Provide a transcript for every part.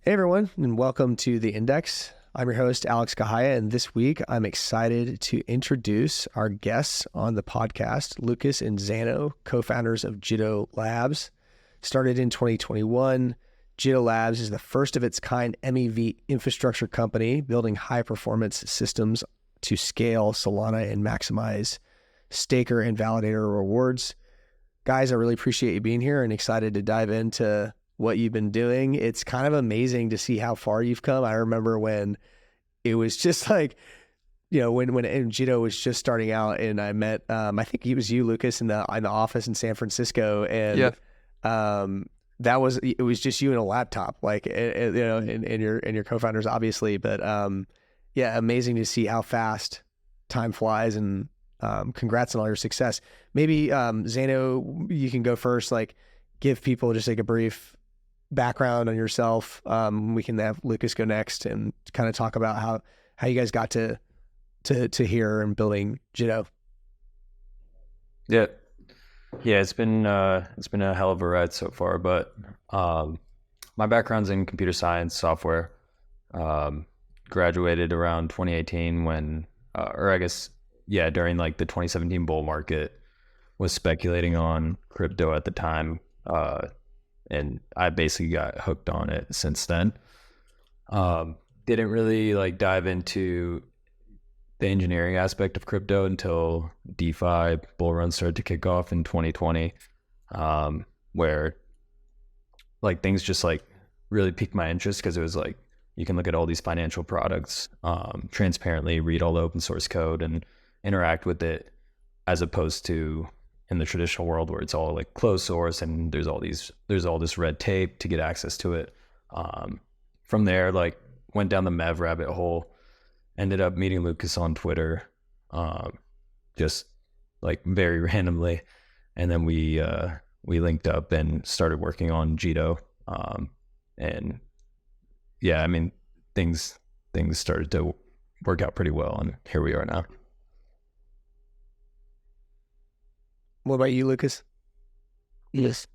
Hey everyone, and welcome to The Index. I'm your host, Alex Kehaya, and this week I'm excited to introduce our guests on the podcast, Lucas and Zano, co-founders of Jito Labs. Started in 2021, Jito Labs is the first of its kind MEV infrastructure company building high-performance systems to scale Solana and maximize staker and validator rewards. Guys, I really appreciate you being here and excited to dive into what you've been doing. It's kind of amazing to see how far you've come. I remember when it was just like, when Jito was just starting out, and I met, I think it was you, Lucas, in the office in San Francisco, and it was just you and a laptop, and your co-founders, obviously, but amazing to see how fast time flies, and congrats on all your success. Maybe Zano, you can go first. Give people just a brief background on yourself. We can have Lucas go next and kind of talk about how you guys got to here and building Jito. Yeah, it's been a hell of a ride so far, but my background's in computer science software. Graduated around 2018 when during the 2017 bull market. Was speculating on crypto at the time, and I basically got hooked on it since then. Didn't really dive into the engineering aspect of crypto until DeFi bull run started to kick off in 2020, where things just really piqued my interest, because it was you can look at all these financial products transparently, read all the open source code and interact with it, as opposed to in the traditional world where it's all closed source and there's all this red tape to get access to it. From there, went down the MEV rabbit hole, ended up meeting Lucas on Twitter, just very randomly. And then we linked up and started working on Jito. Things started to work out pretty well, and here we are now. What about you, Lucas? Yes.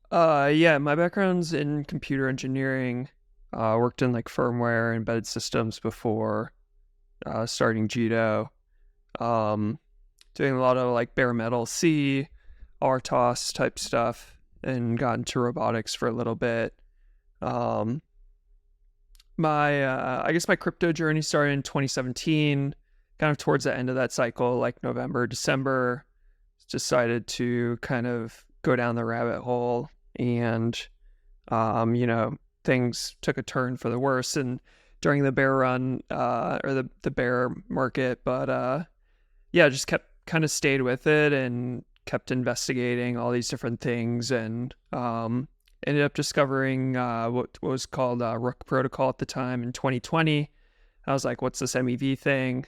My background's in computer engineering. Worked in firmware and embedded systems before starting Jito. Doing a lot of bare metal C, RTOS type stuff, and got into robotics for a little bit. My crypto journey started in 2017, kind of towards the end of that cycle, November, December. Decided to kind of go down the rabbit hole, and things took a turn for the worse and during the bear run or the bear market, but just kept kind of stayed with it and kept investigating all these different things, and ended up discovering what was called Rook Protocol at the time in 2020. I was like, what's this MEV thing?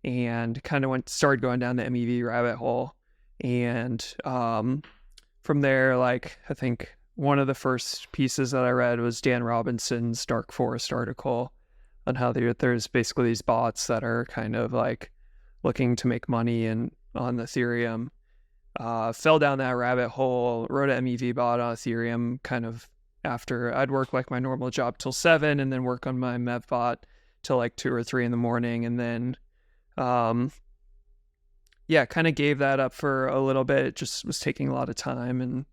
And kind of started going down the MEV rabbit hole. And from there, I think one of the first pieces that I read was Dan Robinson's Dark Forest article on how there's basically these bots that are kind of looking to make money on Ethereum. Fell down that rabbit hole, wrote an MEV bot on Ethereum kind of after I'd work my normal job till 7, and then work on my MEV bot till 2 or 3 in the morning, and then kind of gave that up for a little bit. It just was taking a lot of time. And,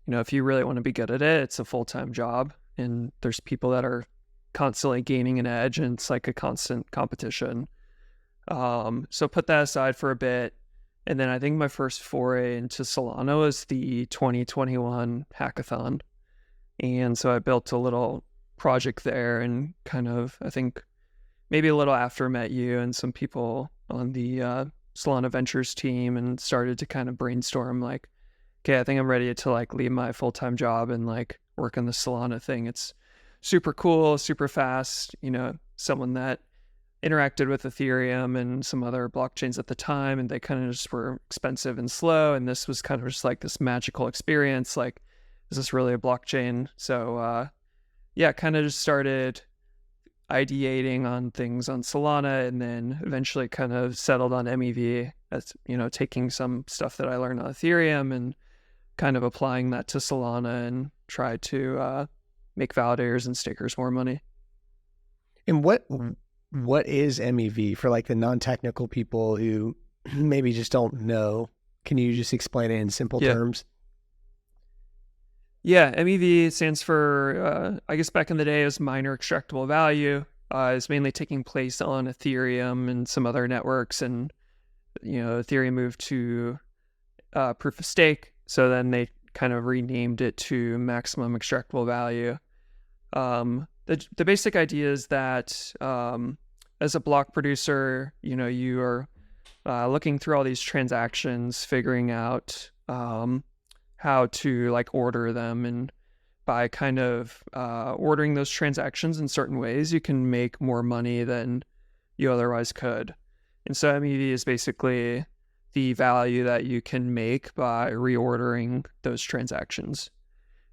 if you really want to be good at it, it's a full-time job, and there's people that are constantly gaining an edge, and it's a constant competition. So put that aside for a bit. And then I think my first foray into Solana was the 2021 hackathon. And so I built a little project there, and kind of, I think maybe a little after I met you and some people on the Solana Ventures team, and started to kind of brainstorm okay, I think I'm ready to leave my full-time job and work on the Solana thing. It's super cool, super fast. Someone that interacted with Ethereum and some other blockchains at the time, and they kind of just were expensive and slow. And this was kind of just this magical experience. Is this really a blockchain? So kind of just started ideating on things on Solana, and then eventually kind of settled on MEV as, taking some stuff that I learned on Ethereum and kind of applying that to Solana, and try to make validators and stakers more money. And what is MEV for like the non-technical people who maybe just don't know? Can you just explain it in simple terms? Yeah, MEV stands for, I guess back in the day, it was miner extractable value. It's mainly taking place on Ethereum and some other networks, and Ethereum moved to proof of stake, so then they kind of renamed it to maximum extractable value. The basic idea is that as a block producer, you are looking through all these transactions, figuring out how to like order them, and by kind of ordering those transactions in certain ways, you can make more money than you otherwise could. And so MEV is basically the value that you can make by reordering those transactions.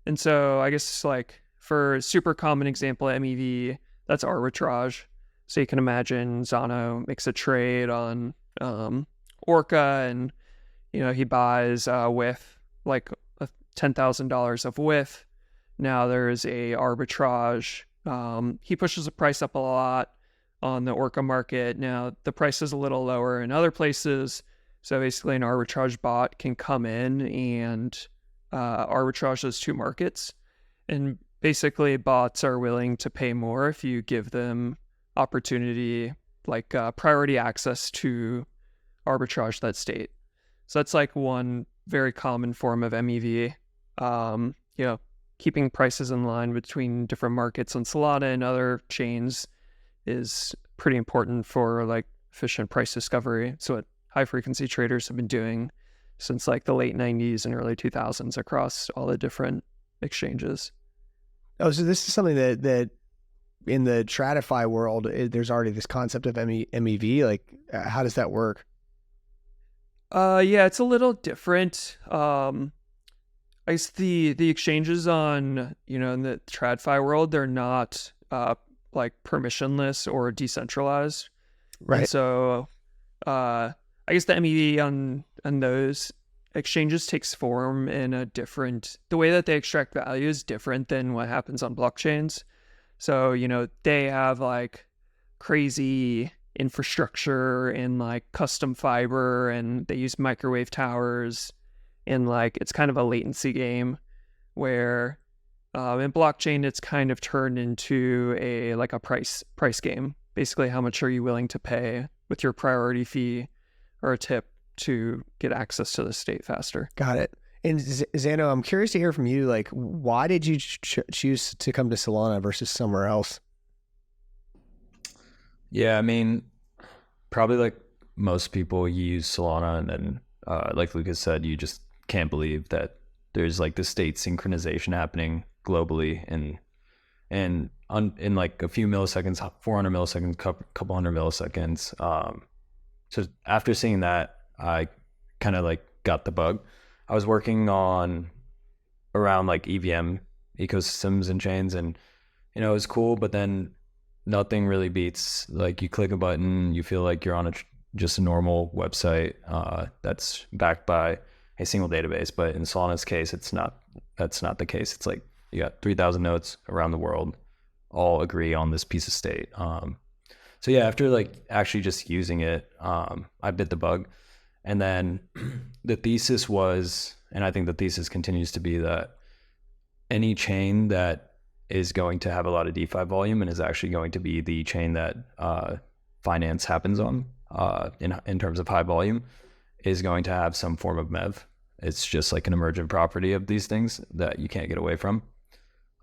And so I guess like for a super common example of MEV, that's arbitrage. So you can imagine Zano makes a trade on Orca, and he buys with like $10,000 of width. Now there's a arbitrage. He pushes the price up a lot on the Orca market. Now the price is a little lower in other places. So basically an arbitrage bot can come in and arbitrage those two markets. And basically bots are willing to pay more if you give them opportunity, like priority access to arbitrage that state. So that's like one very common form of MEV. Keeping prices in line between different markets on Solana and other chains is pretty important for like efficient price discovery. So what high frequency traders have been doing since like the late 90s and early 2000s across all the different exchanges. Oh, so this is something that in the TradFi world, there's already this concept of MEV. Like, how does that work? Yeah, it's a little different. I guess the exchanges on, in the TradFi world, they're not like permissionless or decentralized. Right. And so I guess the MEV on those exchanges takes form in the way that they extract value is different than what happens on blockchains. So, they have like crazy infrastructure and like custom fiber, and they use microwave towers. And like it's kind of a latency game where in blockchain it's kind of turned into a price game. Basically, how much are you willing to pay with your priority fee or a tip to get access to the state faster? Got it. And Zano, I'm curious to hear from you. Like, why did you choose to come to Solana versus somewhere else? Yeah, I mean, probably like most people, you use Solana, and then like Lucas said, you just can't believe that there's like the state synchronization happening globally in like a few milliseconds, 400 milliseconds, couple hundred milliseconds. So after seeing that, I kind of like got the bug. I was working on around like EVM ecosystems and chains, and it was cool, but then nothing really beats like you click a button, you feel like you're on just a normal website that's backed by a single database. But in Solana's case, that's not the case. It's like you got 3,000 nodes around the world all agree on this piece of state. So yeah, after like actually just using it, I bit the bug. And then the thesis was, and I think the thesis continues to be, that any chain that is going to have a lot of DeFi volume and is actually going to be the chain that finance happens on in terms of high volume is going to have some form of MEV. It's just like an emergent property of these things that you can't get away from.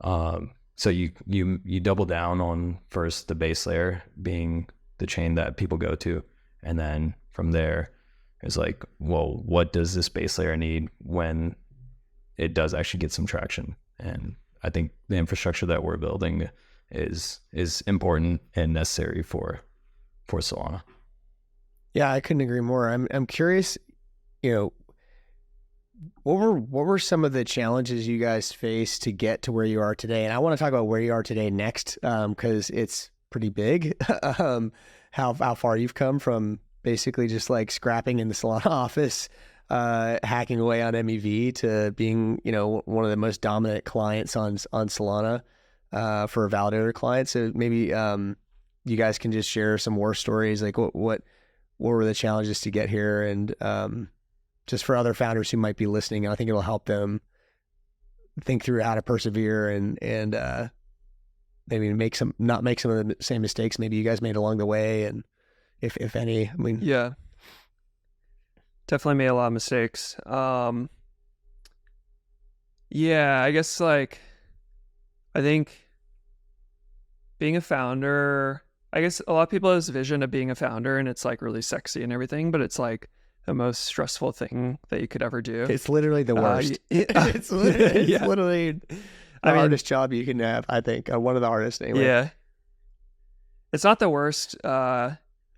So you double down on first the base layer being the chain that people go to, and then from there it's like, well, what does this base layer need when it does actually get some traction? And I think the infrastructure that we're building is important and necessary for Solana. Yeah, I couldn't agree more. I'm curious, what were some of the challenges you guys faced to get to where you are today? And I want to talk about where you are today next, because it's pretty big. How far you've come from basically just like scrapping in the Solana office, hacking away on MEV, to being, one of the most dominant clients on Solana. for a validator client. So maybe you guys can just share some war stories, like what were the challenges to get here, and just for other founders who might be listening, I think it'll help them think through how to persevere and maybe not make some of the same mistakes maybe you guys made along the way, and if any. I mean, Yeah, definitely made a lot of mistakes. Yeah, I guess like I think being a founder, I guess a lot of people have this vision of being a founder and it's like really sexy and everything, but it's like the most stressful thing that you could ever do. it's literally the worst. It's literally the hardest job you can have, I think. One of the hardest anyway. Yeah. It's not the worst. I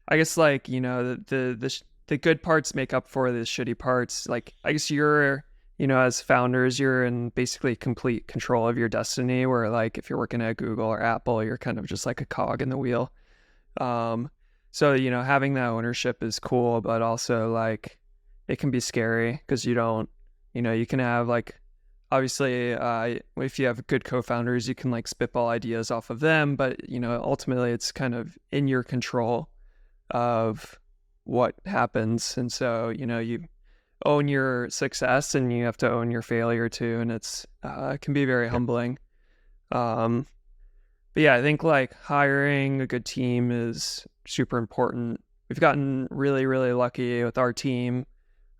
guess like, you know, the good parts make up for the shitty parts. Like, I guess you're, you know, as founders, you're in basically complete control of your destiny, where like if you're working at Google or Apple, you're kind of just like a cog in the wheel. So, you know, having that ownership is cool, but also like it can be scary because you don't, you know, you can have like, obviously, if you have good co-founders, you can like spitball ideas off of them, but you know, ultimately it's kind of in your control of what happens. And so, you know, you own your success and you have to own your failure too. And it can be very humbling. But yeah, I think like hiring a good team is super important. We've gotten really, really lucky with our team.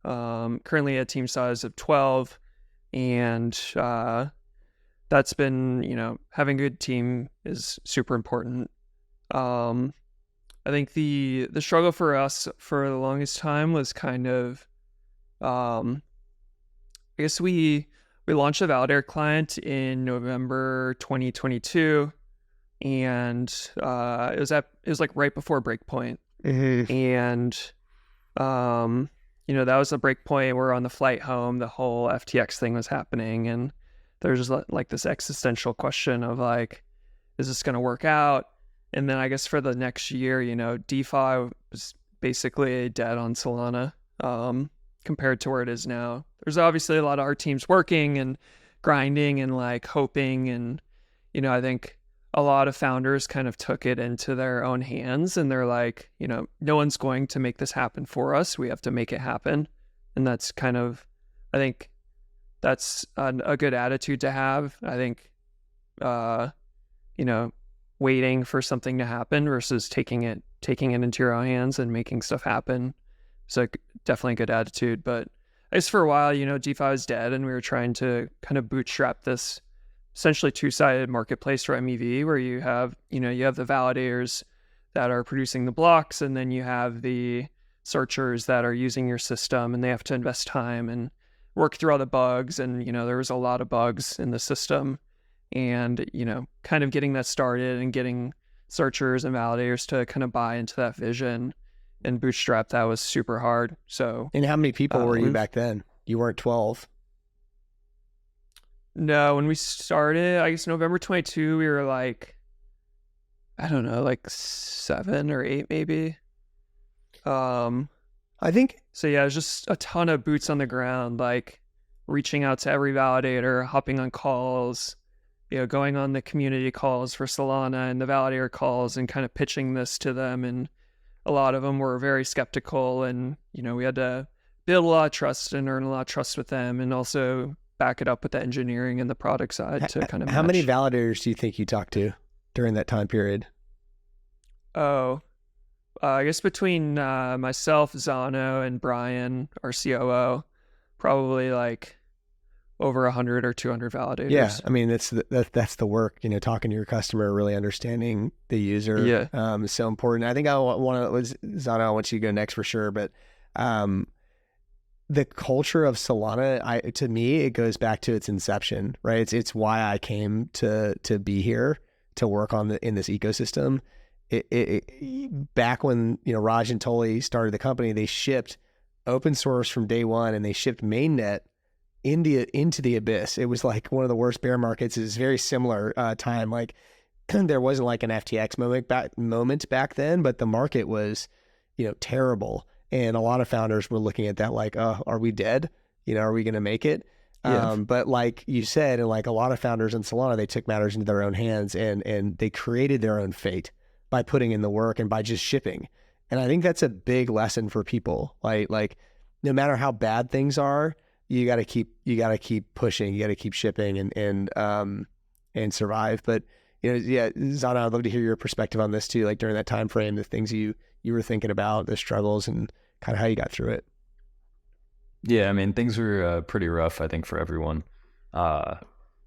Currently a team size of 12, and that's been, you know, having a good team is super important. I think the struggle for us for the longest time was kind of, I guess we launched a validator client in November 2022, and it was like right before breakpoint, and you know, that was a breakpoint. We're on the flight home, the whole FTX thing was happening, and there's like this existential question of like, is this going to work out? And then I guess for the next year, you know, DeFi was basically dead on Solana compared to where it is now. There's obviously a lot of our teams working and grinding and like hoping, and you know, I think a lot of founders kind of took it into their own hands, and they're like, you know, no one's going to make this happen for us. We have to make it happen. And that's kind of, I think that's a good attitude to have. I think, you know, waiting for something to happen versus taking it into your own hands and making stuff happen. So definitely a good attitude. But I guess for a while, you know, DeFi was dead, and we were trying to kind of bootstrap this essentially two-sided marketplace for MEV, where you have the validators that are producing the blocks, and then you have the searchers that are using your system, and they have to invest time and work through all the bugs. And, you know, there was a lot of bugs in the system, and, you know, kind of getting that started and getting searchers and validators to kind of buy into that vision and bootstrap, that was super hard. So, and how many people were you back then? You weren't 12. No, when we started, I guess November 22, we were like, I don't know, like 7 or 8 maybe. I think so. Yeah, it was just a ton of boots on the ground, like reaching out to every validator, hopping on calls, you know, going on the community calls for Solana and the validator calls and kind of pitching this to them. And a lot of them were very skeptical, and, you know, we had to build a lot of trust and earn a lot of trust with them, and also back it up with the engineering and the product side to kind of How match. many validators do you think you talked to during that time period? I guess between myself, Zano, and Brian, our COO, probably like over 100 or 200 validators. Yeah, I mean, that's the work, you know, talking to your customer, really understanding the user. Yeah. Is so important. I think Zano, I want you to go next for sure, but the culture of Solana, to me, it goes back to its inception, right? It's why I came to be here to work in this ecosystem. Back when, you know, Raj and Toli started the company, they shipped open source from day one, and they shipped mainnet into the abyss. It was like one of the worst bear markets. It's very similar time. Like there wasn't like an FTX moment back then, but the market was, you know, terrible. And a lot of founders were looking at that like, are we dead? You know, are we going to make it? Yeah. But like you said, and like a lot of founders in Solana, they took matters into their own hands and they created their own fate by putting in the work and by just shipping. And I think that's a big lesson for people. Like no matter how bad things are, you got to keep pushing, you got to keep shipping and survive. But yeah, Zana, I'd love to hear your perspective on this too. Like during that time frame, the things you were thinking about, the struggles, and kind of how you got through it. Yeah, I mean, things were pretty rough, I think, for everyone. I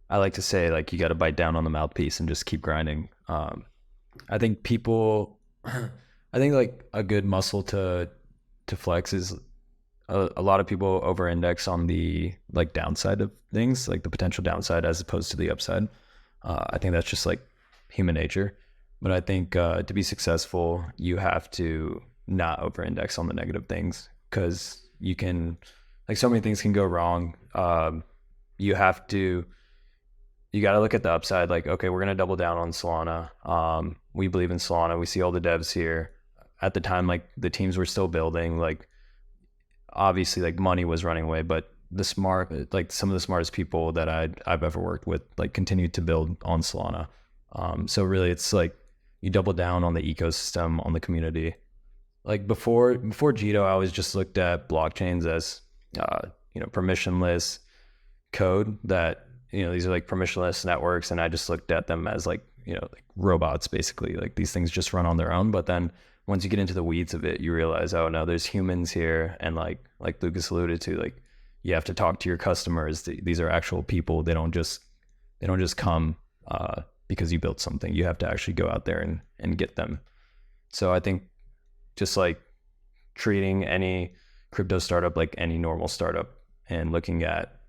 like to say, like, you got to bite down on the mouthpiece and just keep grinding. I think like a good muscle to flex is a lot of people over-index on the like downside of things, like the potential downside as opposed to the upside. I think that's just like human nature. But I think to be successful, you have to not over-index on the negative things, because you can, like, so many things can go wrong. You got to look at the upside. Like, okay, we're going to double down on Solana. We believe in Solana. We see all the devs here. At the time, like, the teams were still building. Like, obviously, like, money was running away, but some of the smartest people that I've ever worked with, like, continued to build on Solana. So really, it's like you double down on the ecosystem, on the community. Like before Jito, I always just looked at blockchains as permissionless code that, these are like permissionless networks, and I just looked at them as like robots, basically. Like, these things just run on their own. But then once you get into the weeds of it, you realize, oh no, there's humans here, and like Lucas alluded to, like, you have to talk to your customers. These are actual people. They don't just come because you built something. You have to actually go out there and get them. So I think just like treating any crypto startup like any normal startup, and looking at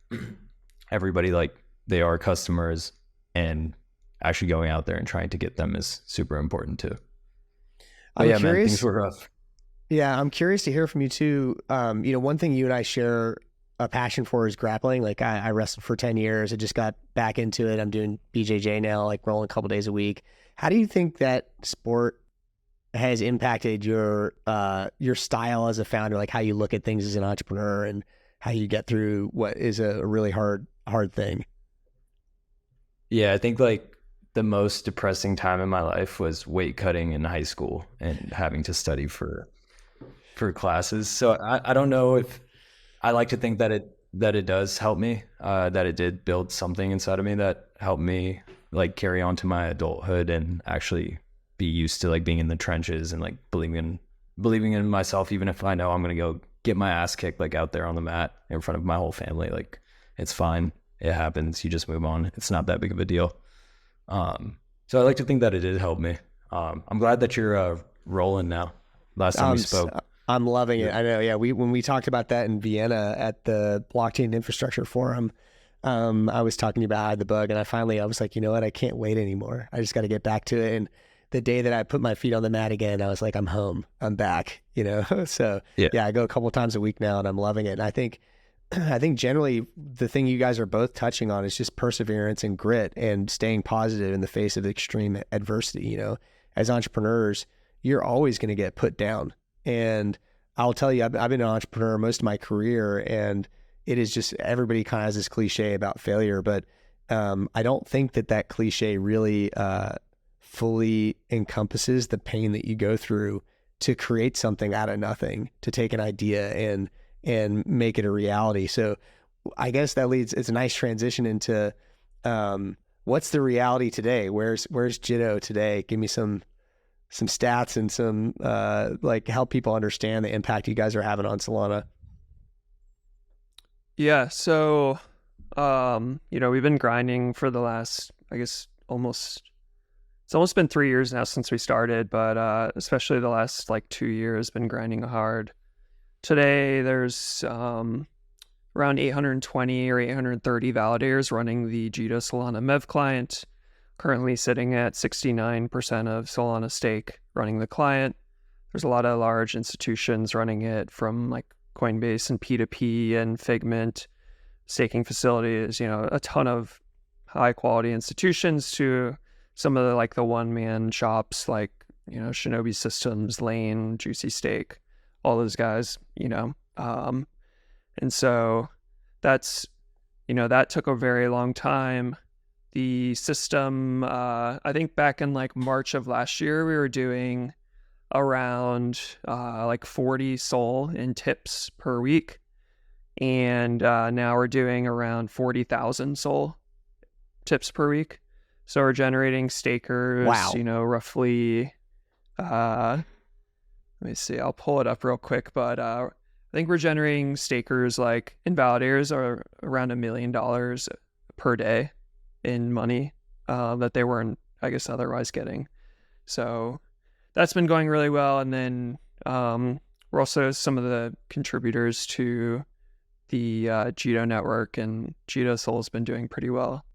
everybody like they are customers, and actually going out there and trying to get them is super important too. But I'm yeah, curious. man, things were rough. Yeah, I'm curious to hear from you too. One thing you and I share a passion for is grappling. Like I wrestled for 10 years. I just got back into it. I'm doing BJJ now, like rolling a couple days a week. How do you think that sport has impacted your style as a founder, like how you look at things as an entrepreneur and how you get through what is a really hard thing? Yeah, I think like the most depressing time in my life was weight cutting in high school and having to study for classes. So I don't know if I like to think that it does help me, that it did build something inside of me that helped me like carry on to my adulthood and actually be used to like being in the trenches and like believing in myself, even if I know I'm going to go get my ass kicked, like out there on the mat in front of my whole family. Like, it's fine. It happens. You just move on. It's not that big of a deal. So I like to think that it did help me. I'm glad that you're rolling now. Last time we spoke. I'm loving it. I know. Yeah. When we talked about that in Vienna at the Blockchain Infrastructure Forum, I was talking about I had the bug, and I was like, you know what? I can't wait anymore. I just got to get back to it. And the day that I put my feet on the mat again, I was like, I'm home. I'm back. So yeah, I go a couple of times a week now, and I'm loving it. And I think generally the thing you guys are both touching on is just perseverance and grit and staying positive in the face of extreme adversity. As entrepreneurs, you're always going to get put down. And I'll tell you, I've been an entrepreneur most of my career, and it is just, everybody kind of has this cliche about failure, but I don't think that cliche really fully encompasses the pain that you go through to create something out of nothing, to take an idea and make it a reality. So I guess it's a nice transition into what's the reality today? Where's Jito today? Give me some stats and some help people understand the impact you guys are having on Solana. Yeah, so we've been grinding for the last, I guess, it's almost been 3 years now since we started, but especially the last 2 years, been grinding hard. Today there's around 820 or 830 validators running the Jito Solana MEV client, currently sitting at 69% of Solana stake running the client. There's a lot of large institutions running it, from like Coinbase and P2P and Figment, staking facilities, a ton of high quality institutions, to some of the one-man shops like, Shinobi Systems, Lane, Juicy Stake, all those guys, and so that's, that took a very long time. The system, I think back in like March of last year, we were doing around like 40 SOL in tips per week. And now we're doing around 40,000 SOL tips per week. So we're generating stakers, Wow. Roughly, let me see, I'll pull it up real quick, but I think we're generating stakers like invalidators are around $1 million per day in money that they weren't, I guess, otherwise getting. So that's been going really well. And then we're also some of the contributors to the Jito network, and JitoSOL has been doing pretty well.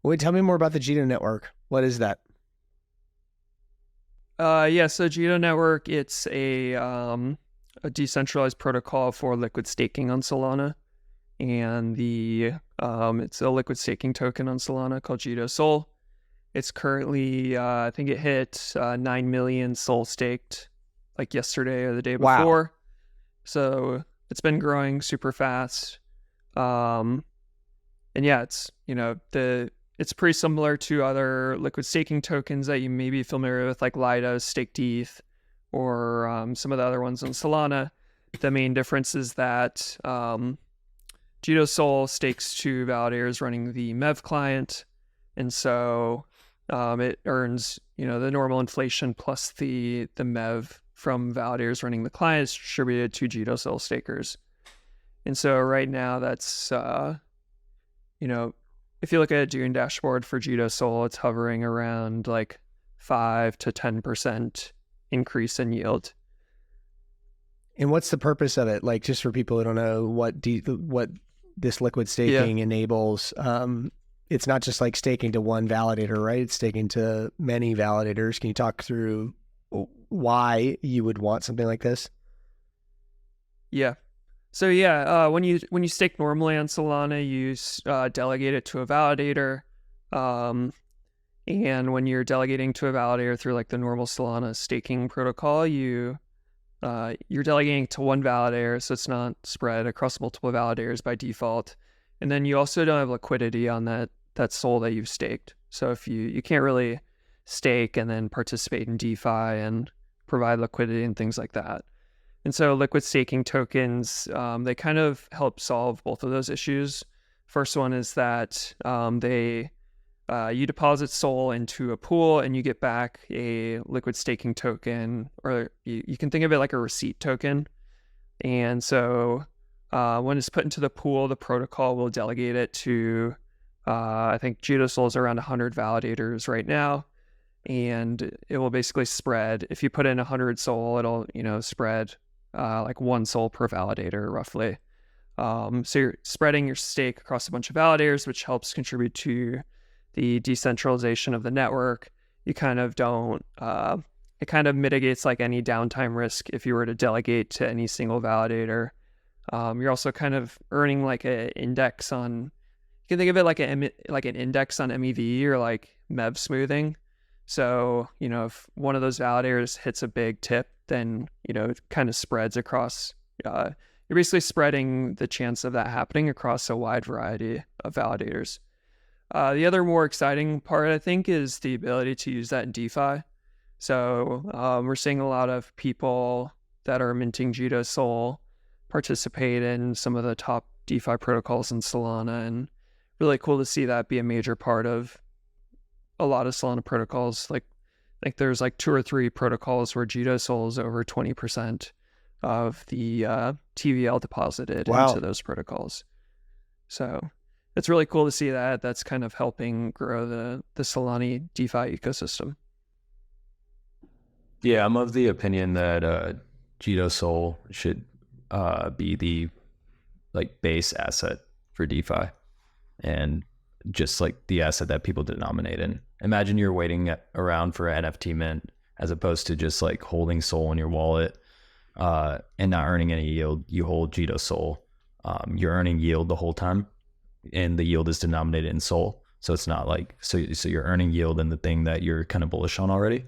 Wait, tell me more about the Jito network. What is that? So Jito network, it's a decentralized protocol for liquid staking on Solana, and it's a liquid staking token on Solana called JitoSOL. It's currently, I think it hit 9 million SOL staked like yesterday or the day before. Wow. So it's been growing super fast. And yeah, it's, it's pretty similar to other liquid staking tokens that you may be familiar with, like Lido's Staked ETH or some of the other ones on Solana. The main difference is that JitoSOL stakes to validators running the MEV client. And so it earns, the normal inflation plus the MEV from validators running the client is distributed to JitoSOL stakers. And so right now that's, if you look at a Dune dashboard for JitoSOL, it's hovering around like 5 to 10% increase in yield. And what's the purpose of it? Like, just for people who don't know what this liquid staking enables, it's not just like staking to one validator, right? It's staking to many validators. Can you talk through why you would want something like this? Yeah. So when you stake normally on Solana, you delegate it to a validator, and when you're delegating to a validator through like the normal Solana staking protocol, you're delegating to one validator, so it's not spread across multiple validators by default. And then you also don't have liquidity on that SOL that you've staked. So if you can't really stake and then participate in DeFi and provide liquidity and things like that. And so liquid staking tokens, they kind of help solve both of those issues. First one is that you deposit SOL into a pool and you get back a liquid staking token, or you can think of it like a receipt token. And so when it's put into the pool, the protocol will delegate it to, I think JitoSOL is around 100 validators right now. And it will basically spread. If you put in 100 SOL, it'll, spread like 1 SOL per validator roughly. So you're spreading your stake across a bunch of validators, which helps contribute to the decentralization of the network. You kind of don't, it kind of mitigates like any downtime risk if you were to delegate to any single validator. You're also kind of earning like an index on, you can think of it like an index on MEV or like MEV smoothing. So, if one of those validators hits a big tip, then, it kind of spreads across, you're basically spreading the chance of that happening across a wide variety of validators. The other more exciting part, I think, is the ability to use that in DeFi. So we're seeing a lot of people that are minting JitoSOL participate in some of the top DeFi protocols in Solana, and really cool to see that be a major part of a lot of Solana protocols. Like there's like 2 or 3 protocols where JitoSOL is over 20% of the TVL deposited into those protocols. So it's really cool to see that. That's kind of helping grow the Solana DeFi ecosystem. Yeah, I'm of the opinion that JitoSOL should be the like base asset for DeFi, and just like the asset that people denominate in. Imagine you're waiting around for an NFT mint as opposed to just like holding SOL in your wallet and not earning any yield. You hold JitoSOL, you're earning yield the whole time, and the yield is denominated in SOL. So it's not like, so you're earning yield in the thing that you're kind of bullish on already.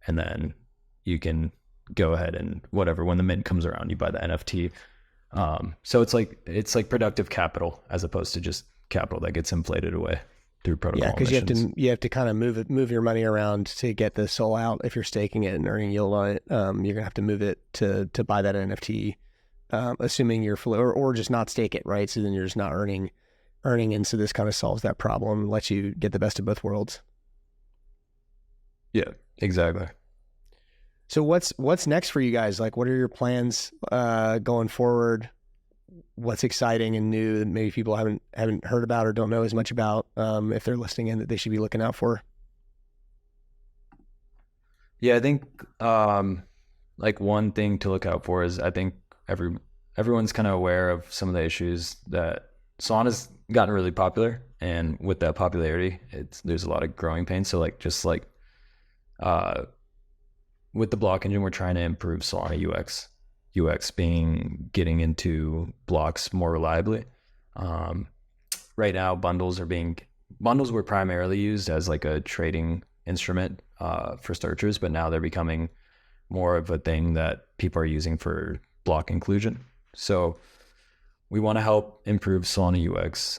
And then you can go ahead and whatever, when the mint comes around, you buy the NFT. So it's like productive capital as opposed to just capital that gets inflated away through protocol. Yeah, because emissions. you have to kind of move your money around to get the SOL out. If you're staking it and earning yield on it, you're gonna have to move it to buy that NFT, assuming you're fully, or just not stake it, right? So then you're just not earning, and so this kind of solves that problem, lets you get the best of both worlds. Yeah, exactly. So what's next for you guys? Like, what are your plans going forward? What's exciting and new that maybe people haven't heard about or don't know as much about, if they're listening in, that they should be looking out for? Yeah, I think like one thing to look out for is I think everyone's kind of aware of some of the issues that Solana's gotten really popular, and with that popularity, there's a lot of growing pains. So like just like with the block engine, we're trying to improve Solana UX. UX being getting into blocks more reliably. Right now, bundles were primarily used as like a trading instrument for searchers, but now they're becoming more of a thing that people are using for block inclusion. So we want to help improve Solana UX.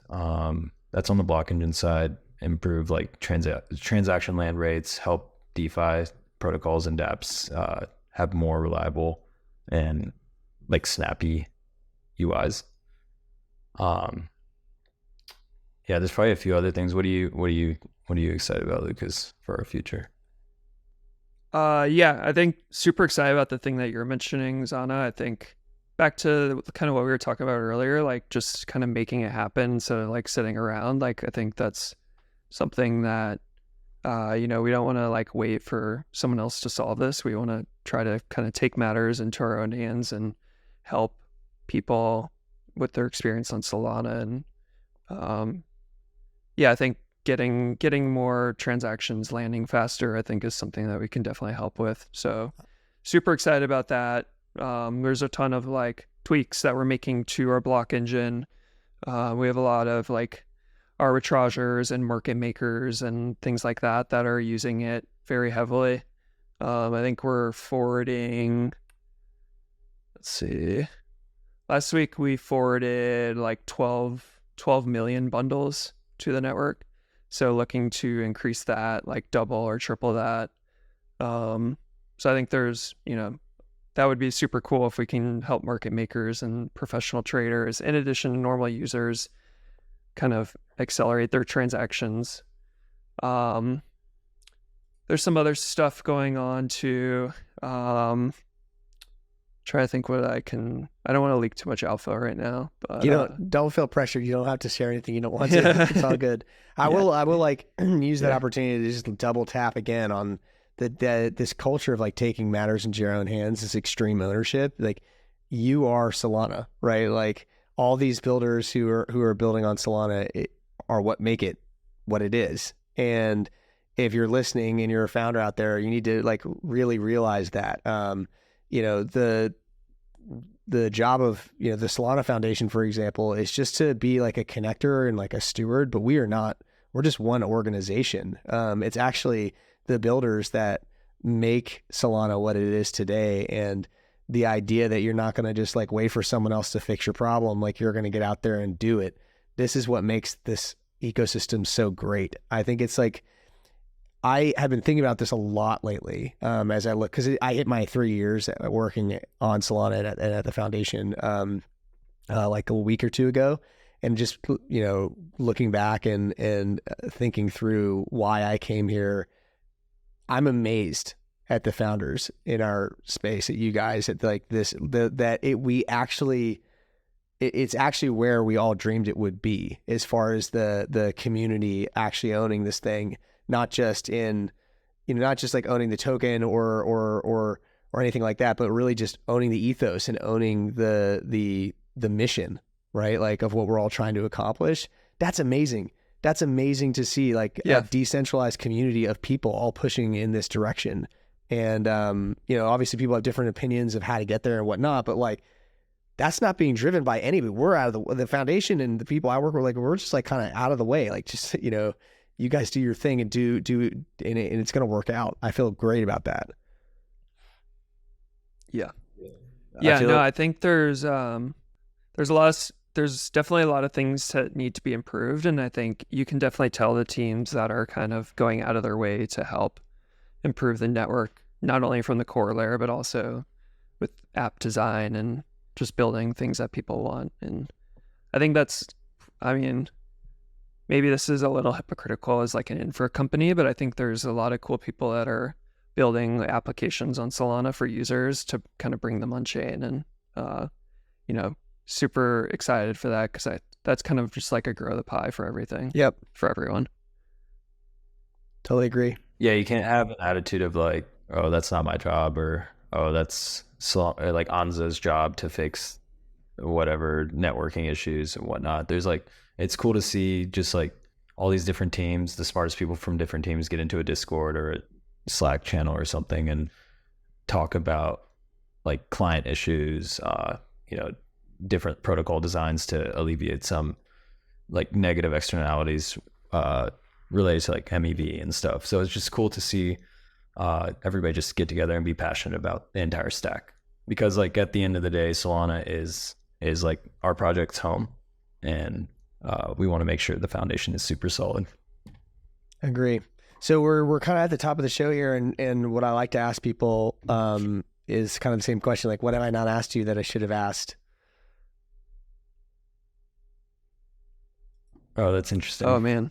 That's on the block engine side. Improve like transaction land rates. Help DeFi protocols and dApps have more reliable and like snappy UIs. Yeah, there's probably a few other things. What are you excited about, Lucas, for our future? Yeah, I think super excited about the thing that you're mentioning, Zana. I think back to kind of what we were talking about earlier, like just kind of making it happen. So like sitting around, like I think that's something that we don't want to like wait for someone else to solve this. We want to try to kind of take matters into our own hands and help people with their experience on Solana. And I think getting more transactions landing faster, I think, is something that we can definitely help with. So super excited about that. There's a ton of like tweaks that we're making to our block engine. We have a lot of like arbitrageurs and market makers and things like that are using it very heavily. I think we're forwarding, let's see, last week we forwarded like 12 million bundles to the network. So looking to increase that, like double or triple that. So I think there's, that would be super cool if we can help market makers and professional traders, in addition to normal users, kind of accelerate their transactions. There's some other stuff going on too. Try to think what I don't want to leak too much alpha right now, but don't feel pressured. You don't have to share anything you don't want to. It's all good. I will like use that opportunity to just double tap again on this culture of like taking matters into your own hands, this extreme ownership. Like, you are Solana, right? Like, all these builders who are building on Solana are what make it what it is. And if you're listening and you're a founder out there, you need to like really realize that. The job of the Solana Foundation, for example, is just to be like a connector and like a steward, but we are not. We're just one organization. It's actually the builders that make Solana what it is today, and the idea that you're not going to just like wait for someone else to fix your problem, like you're going to get out there and do it. This is what makes this ecosystem so great. I think it's like, I have been thinking about this a lot lately, as I look, because I hit my 3 years working on Solana at the foundation like a week or two ago, and just looking back and thinking through why I came here. I'm amazed at the founders in our space, at you guys, at like this, it's actually where we all dreamed it would be, as far as the community actually owning this thing, not just in, not just like owning the token or anything like that, but really just owning the ethos and owning the mission, right? Like, of what we're all trying to accomplish. That's amazing. That's amazing to see, like a decentralized community of people all pushing in this direction. And, obviously people have different opinions of how to get there and whatnot, but like, that's not being driven by anybody. We're out of the foundation, and the people I work with, like, we're just like kind of out of the way. Like, just, you guys do your thing and do, and it's going to work out. I feel great about that. Yeah. I think there's, there's definitely a lot of things that need to be improved, and I think you can definitely tell the teams that are kind of going out of their way to help improve the network, not only from the core layer, but also with app design and just building things that people want. And I think maybe this is a little hypocritical as like an infra company, but I think there's a lot of cool people that are building applications on Solana for users to kind of bring them on chain, and super excited for that, because that's kind of just like a grow the pie for everything. Yep. For everyone. Totally agree. Yeah, you can't have an attitude of like, oh, that's not my job, or oh, that's like Anza's job to fix whatever networking issues and whatnot. There's like, it's cool to see just like all these different teams, the smartest people from different teams get into a Discord or a Slack channel or something and talk about like client issues, different protocol designs to alleviate some like negative externalities related to like MEV and stuff. So it's just cool to see everybody just get together and be passionate about the entire stack, because like at the end of the day, Solana is like our project's home, and we want to make sure the foundation is super solid. Agree. So we're kind of at the top of the show here, and what I like to ask people is kind of the same question, like, what have I not asked you that I should have asked? Oh, that's interesting. Oh man.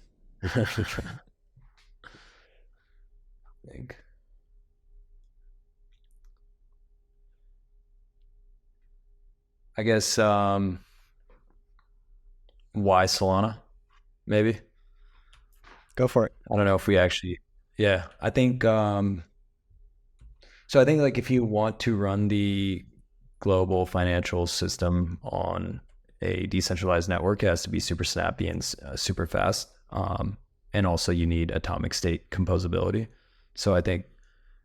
I guess why Solana? Maybe. Go for it. I don't know if we actually. Yeah, I think. So I think like if you want to run the global financial system on a decentralized network, it has to be super snappy and super fast. And also you need atomic state composability. So I think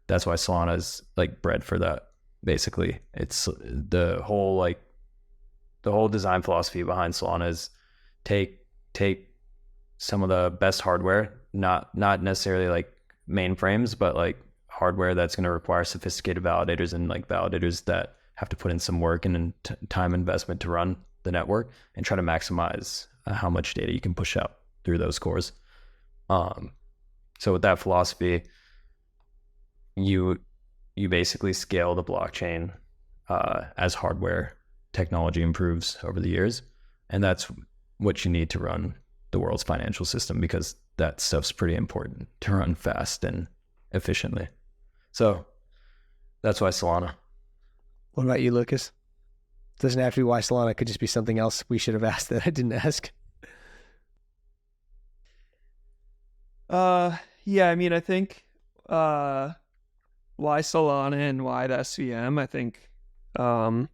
that's why Solana is like bred for that. Basically, it's the whole design philosophy behind Solana is take some of the best hardware, not necessarily like mainframes, but like hardware that's going to require sophisticated validators and like validators that have to put in some work and time investment to run the network, and try to maximize how much data you can push out through those cores. So with that philosophy, you basically scale the blockchain as hardware technology improves over the years, and that's what you need to run the world's financial system, because that stuff's pretty important to run fast and efficiently. So that's why Solana. What about you, Lucas? Doesn't have to be why Solana. It could just be something else we should have asked that I didn't ask. Yeah, I mean, I think why Solana and why the SVM, I think all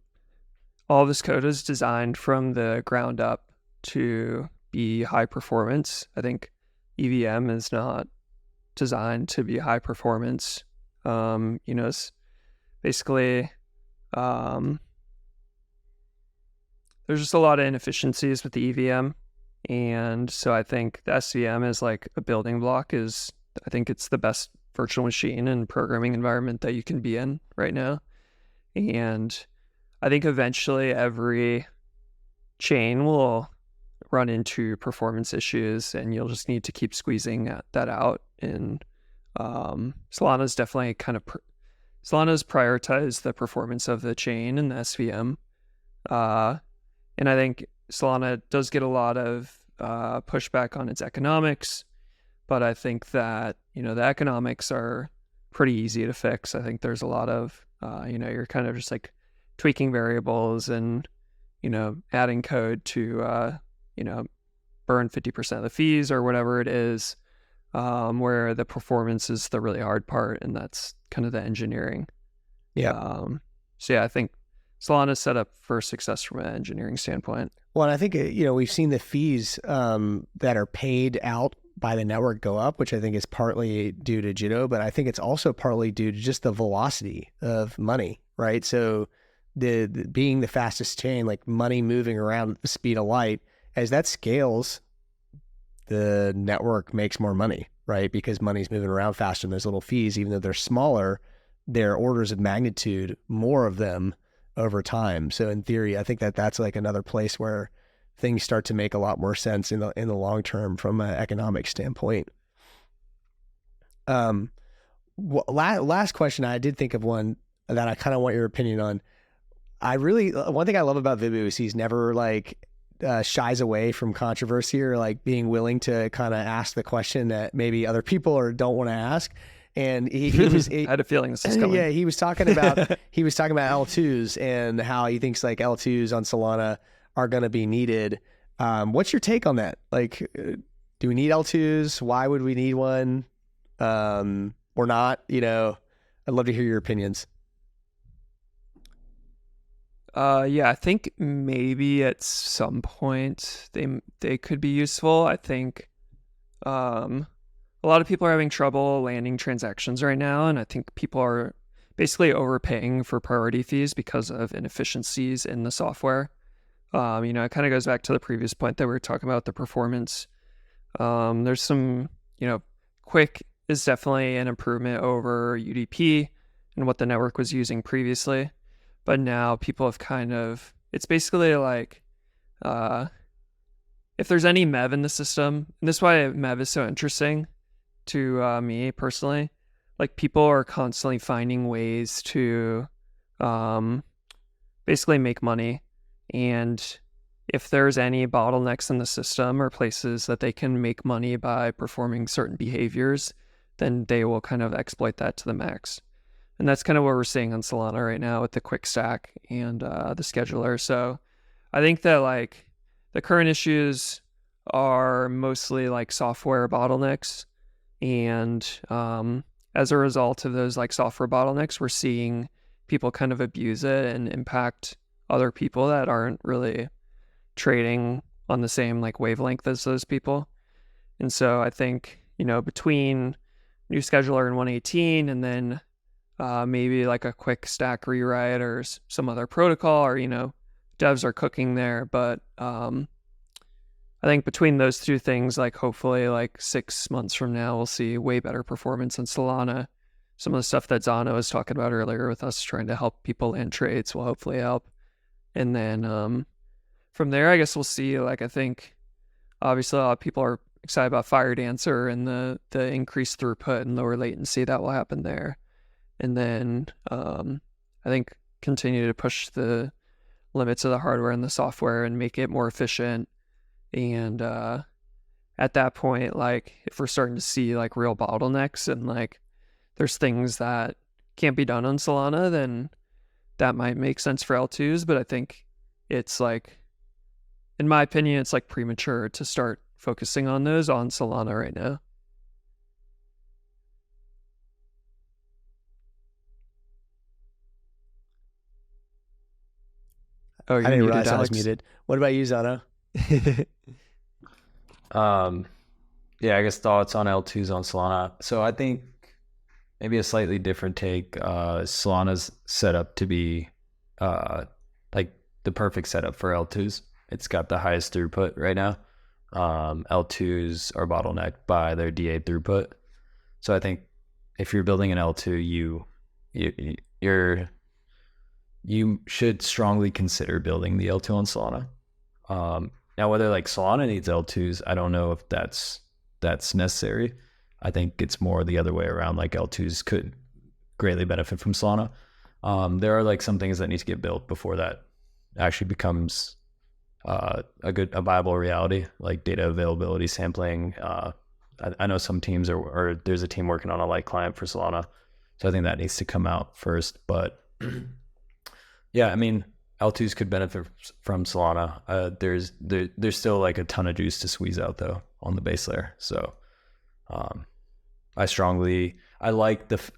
this code is designed from the ground up to be high performance. I think EVM is not designed to be high performance. It's basically there's just a lot of inefficiencies with the EVM. And so I think the SVM is like a building block. I think it's the best virtual machine and programming environment that you can be in right now. And I think eventually every chain will run into performance issues, and you'll just need to keep squeezing that out. And Solana's definitely Solana's prioritized the performance of the chain and the SVM. And I think Solana does get a lot of pushback on its economics, but I think that, the economics are pretty easy to fix. I think there's a lot of, you're kind of just like tweaking variables and, adding code to, burn 50% of the fees or whatever it is, where the performance is the really hard part, and that's kind of the engineering. Yeah. So yeah, I think Solana's set up for success from an engineering standpoint. Well, and I think, we've seen the fees that are paid out by the network go up, which I think is partly due to Jito, but I think it's also partly due to just the velocity of money, right? So the being the fastest chain, like money moving around at the speed of light, as that scales, the network makes more money, right? Because money's moving around faster, and those little fees, even though they're smaller, they're orders of magnitude more of them over time. So in theory, I think that that's like another place where things start to make a lot more sense in the long term from an economic standpoint. Last question, I did think of one that I kind of want your opinion on. One thing I love about Vibhu is he's never like shies away from controversy or like being willing to kind of ask the question that maybe other people or don't want to ask. And he was, I had a feeling this was coming. Yeah, he was talking about L2s and how he thinks like L2s on Solana are going to be needed. What's your take on that? Like, do we need L2s? Why would we need one? Or not? You know, I'd love to hear your opinions. Yeah, I think maybe at some point they could be useful. I think a lot of people are having trouble landing transactions right now, and I think people are basically overpaying for priority fees because of inefficiencies in the software. You know, it kind of goes back to the previous point that we were talking about, the performance. There's some, you know, Quick is definitely an improvement over UDP and what the network was using previously. But now people have kind of, it's basically like, if there's any MEV in the system, and this is why MEV is so interesting to me personally, like people are constantly finding ways to basically make money. And if there's any bottlenecks in the system or places that they can make money by performing certain behaviors, then they will kind of exploit that to the max. And that's kind of what we're seeing on Solana right now with the quick stack and the scheduler. So I think that like the current issues are mostly like software bottlenecks. And as a result of those like software bottlenecks, we're seeing people kind of abuse it and impact other people that aren't really trading on the same like wavelength as those people. And so I think, you know, between new scheduler in 118 and then maybe like a quick stack rewrite or some other protocol, or, you know, devs are cooking there. But I think between those two things, like hopefully like 6 months from now, we'll see way better performance in Solana. Some of the stuff that Zano was talking about earlier with us trying to help people land trades will hopefully help. And then from there, I guess we'll see. Like, I think obviously a lot of people are excited about Fire Dancer and the increased throughput and lower latency that will happen there. And then I think continue to push the limits of the hardware and the software and make it more efficient. And at that point, like if we're starting to see like real bottlenecks and like there's things that can't be done on Solana, then that might make sense for L2s. But I think it's like, in my opinion, it's like premature to start focusing on those on Solana right now. Oh, I you're didn't muted, realize I was Alex. muted. What about you, Zano? Yeah, I guess thoughts on L2s on Solana. So I think maybe a slightly different take. Solana's set up to be like the perfect setup for L2s. It's got the highest throughput right now. L2s are bottlenecked by their DA throughput. So I think if you're building an L2, you should strongly consider building the L2 on Solana. Now, whether like Solana needs L2s, I don't know if that's necessary. I think it's more the other way around. Like L2s could greatly benefit from Solana. There are like some things that need to get built before that actually becomes a viable reality, like data availability sampling. I know some teams or there's a team working on a light client for Solana, so I think that needs to come out first. But yeah, I mean, L2s could benefit from Solana. There's still like a ton of juice to squeeze out though on the base layer. So I like both.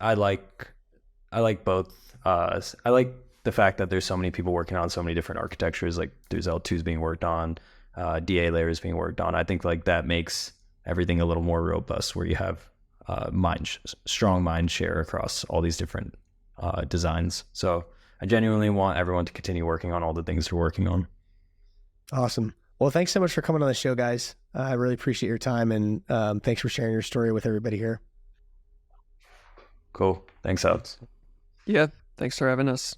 I like the fact that there's so many people working on so many different architectures. Like there's L2s being worked on, DA layers being worked on. I think like that makes everything a little more robust, where you have strong mind share across all these different designs. So I genuinely want everyone to continue working on all the things they're working on. Awesome. Well, thanks so much for coming on the show, guys. I really appreciate your time, and thanks for sharing your story with everybody here. Cool. Thanks, Alex. Yeah, thanks for having us.